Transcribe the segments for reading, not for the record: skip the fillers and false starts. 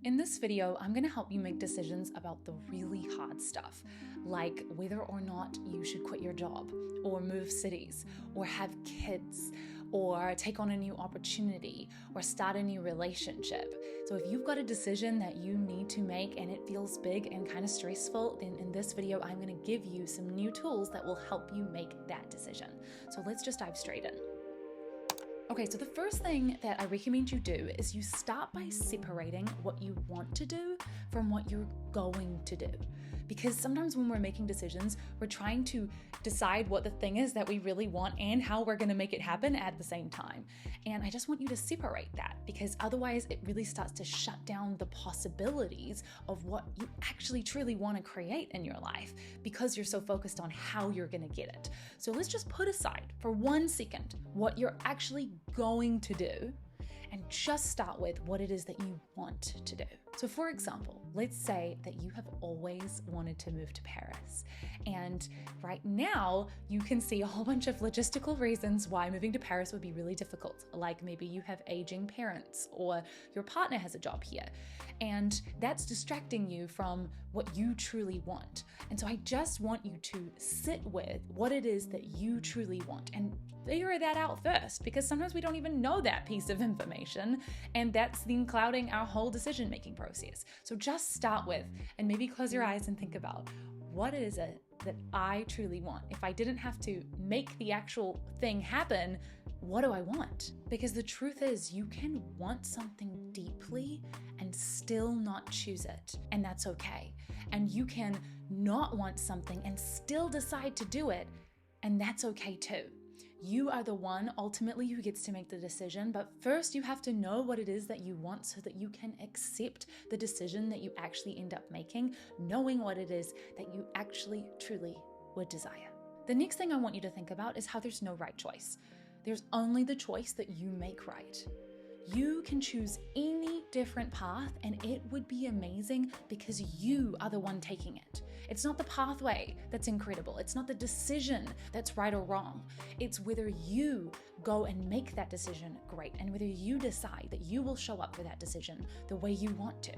In this video, I'm going to help you make decisions about the really hard stuff, like whether or not you should quit your job, or move cities, or have kids, or take on a new opportunity, or start a new relationship. So if you've got a decision that you need to make and it feels big and kind of stressful, then in this video, I'm going to give you some new tools that will help you make that decision. So let's just dive straight in. Okay, so the first thing that I recommend you do is you start by separating what you want to do from what you're going to do. Because sometimes when we're making decisions, we're trying to decide what the thing is that we really want and how we're going to make it happen at the same time. And I just want you to separate that, because otherwise it really starts to shut down the possibilities of what you actually truly want to create in your life, because you're so focused on how you're going to get it. So let's just put aside for 1 second what you're actually going to do and just start with what it is that you want to do. So for example, let's say that you have always wanted to move to Paris, and right now you can see a whole bunch of logistical reasons why moving to Paris would be really difficult. Like maybe you have aging parents, or your partner has a job here, and that's distracting you from what you truly want. And so I just want you to sit with what it is that you truly want and figure that out first, because sometimes we don't even know that piece of information, and that's then clouding our whole decision-making process. So just start with, and maybe close your eyes and think about, what is it that I truly want? If I didn't have to make the actual thing happen, what do I want? Because the truth is, you can want something deeply and still not choose it, and that's okay. And you can not want something and still decide to do it, and that's okay too. You are the one ultimately who gets to make the decision, but first you have to know what it is that you want so that you can accept the decision that you actually end up making, knowing what it is that you actually truly would desire. The next thing I want you to think about is how there's no right choice. There's only the choice that you make right. You can choose any different path and it would be amazing because you are the one taking it. It's not the pathway that's incredible. It's not the decision that's right or wrong. It's whether you go and make that decision great, and whether you decide that you will show up for that decision the way you want to.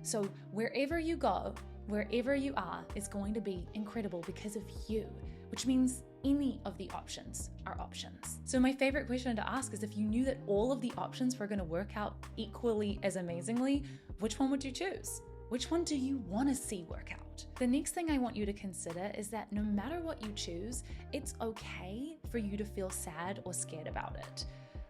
So wherever you go, wherever you are, is going to be incredible because of you, which means any of the options are options. So my favorite question to ask is, if you knew that all of the options were going to work out equally as amazingly, which one would you choose? Which one do you want to see work out? The next thing I want you to consider is that no matter what you choose, it's okay for you to feel sad or scared about it.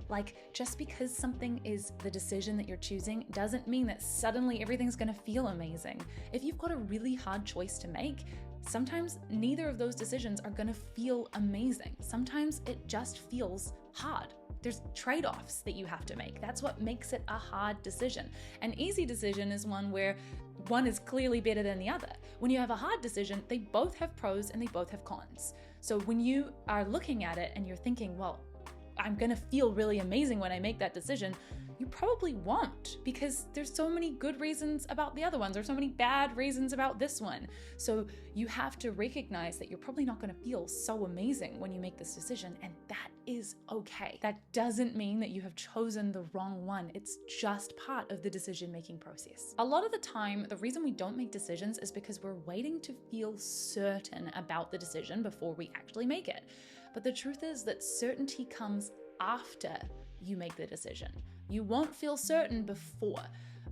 Like, just because something is the decision that you're choosing doesn't mean that suddenly everything's going to feel amazing. If you've got a really hard choice to make, sometimes neither of those decisions are going to feel amazing. Sometimes it just feels hard. There's trade-offs that you have to make. That's what makes it a hard decision. An easy decision is one where one is clearly better than the other. When you have a hard decision, they both have pros and they both have cons. So when you are looking at it and you're thinking, well, I'm going to feel really amazing when I make that decision, you probably won't, because there's so many good reasons about the other ones. There's so many bad reasons about this one. So you have to recognize that you're probably not going to feel so amazing when you make this decision, and that is okay. That doesn't mean that you have chosen the wrong one. It's just part of the decision-making process. A lot of the time, the reason we don't make decisions is because we're waiting to feel certain about the decision before we actually make it. But the truth is that certainty comes after you make the decision. You won't feel certain before.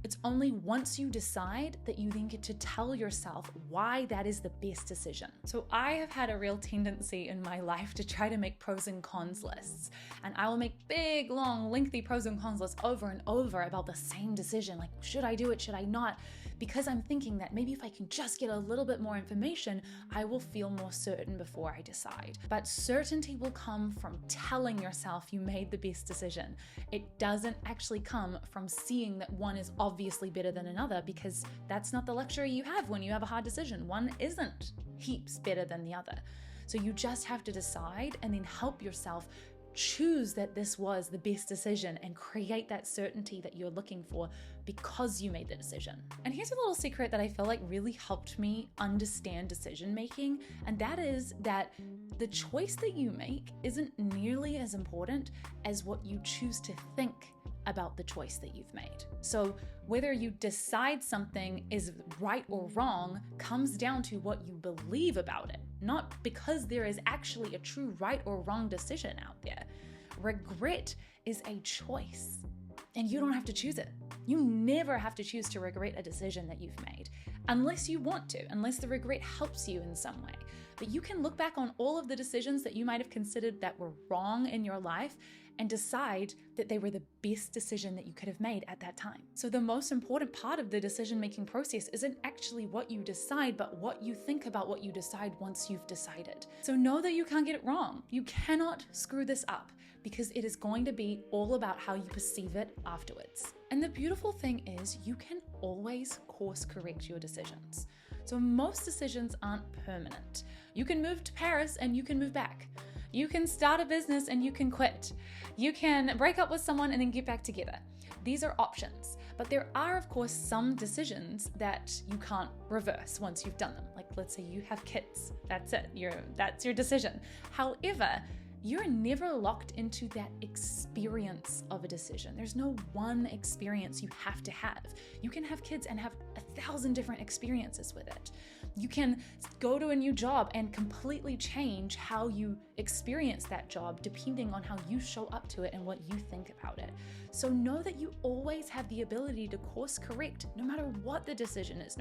It's only once you decide that you then get to tell yourself why that is the best decision. So I have had a real tendency in my life to try to make pros and cons lists. And I will make big, long, lengthy pros and cons lists over and over about the same decision. Like, should I do it? Should I not? Because I'm thinking that maybe if I can just get a little bit more information, I will feel more certain before I decide. But certainty will come from telling yourself you made the best decision. It doesn't actually come from seeing that one is obviously better than another, because that's not the luxury you have when you have a hard decision. One isn't heaps better than the other. So you just have to decide and then help yourself choose that this was the best decision and create that certainty that you're looking for because you made the decision. And here's a little secret that I feel like really helped me understand decision making, and that is that the choice that you make isn't nearly as important as what you choose to think about the choice that you've made. So whether you decide something is right or wrong comes down to what you believe about it, not because there is actually a true right or wrong decision out there. Regret is a choice, and you don't have to choose it. You never have to choose to regret a decision that you've made, unless you want to, unless the regret helps you in some way. But you can look back on all of the decisions that you might have considered that were wrong in your life and decide that they were the best decision that you could have made at that time. So the most important part of the decision-making process isn't actually what you decide, but what you think about what you decide once you've decided. So know that you can't get it wrong. You cannot screw this up, because it is going to be all about how you perceive it afterwards. And the beautiful thing is you can always course correct your decisions. So most decisions aren't permanent. You can move to Paris and you can move back. You can start a business and you can quit. You can break up with someone and then get back together. These are options, but there are, of course, some decisions that you can't reverse once you've done them. Like, let's say you have kids. That's it. That's your decision. However, you're never locked into that experience of a decision. There's no one experience you have to have. You can have kids and have 1,000 different experiences with it. You can go to a new job and completely change how you experience that job depending on how you show up to it and what you think about it. So know that you always have the ability to course correct no matter what the decision is,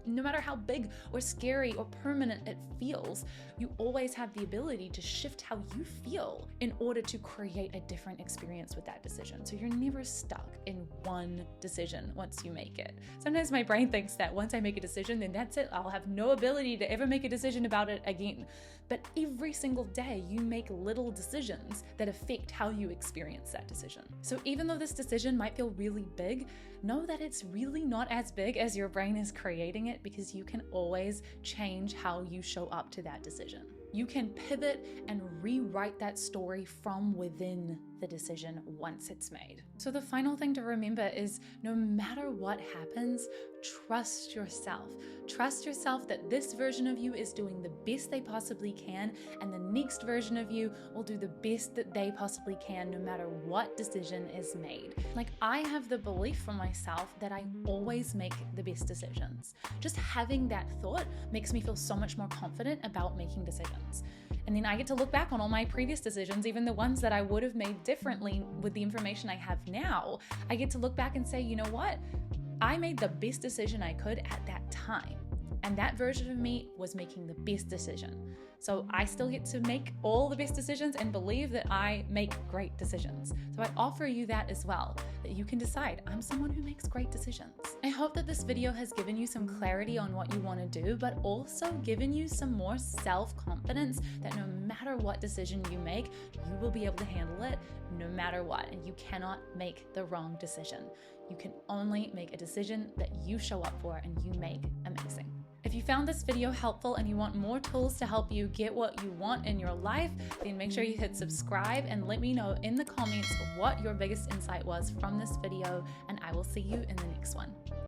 no matter how big or scary or permanent it feels. You always have the ability to shift how you feel in order to create a different experience with that decision. So you're never stuck in one decision once you make it. Sometimes my brain thinks that once I make a decision, then that's it. I'll have no ability to ever make a decision about it again. But every single day you make little decisions that affect how you experience that decision. So even though this decision might feel really big, know that it's really not as big as your brain is creating it, because you can always change how you show up to that decision. You can pivot and rewrite that story from within the decision once it's made. So the final thing to remember is no matter what happens, trust yourself. Trust yourself that this version of you is doing the best they possibly can, and the next version of you will do the best that they possibly can no matter what decision is made. Like, I have the belief for myself that I always make the best decisions. Just having that thought makes me feel so much more confident about making decisions. And then I get to look back on all my previous decisions, even the ones that I would have made differently with the information I have now. I get to look back and say, you know what? I made the best decision I could at that time. And that version of me was making the best decision. So I still get to make all the best decisions and believe that I make great decisions. So I offer you that as well, that you can decide, I'm someone who makes great decisions. I hope that this video has given you some clarity on what you want to do, but also given you some more self-confidence that no matter what decision you make, you will be able to handle it no matter what. And you cannot make the wrong decision. You can only make a decision that you show up for and you make amazing. If you found this video helpful and you want more tools to help you get what you want in your life, then make sure you hit subscribe and let me know in the comments what your biggest insight was from this video, and I will see you in the next one.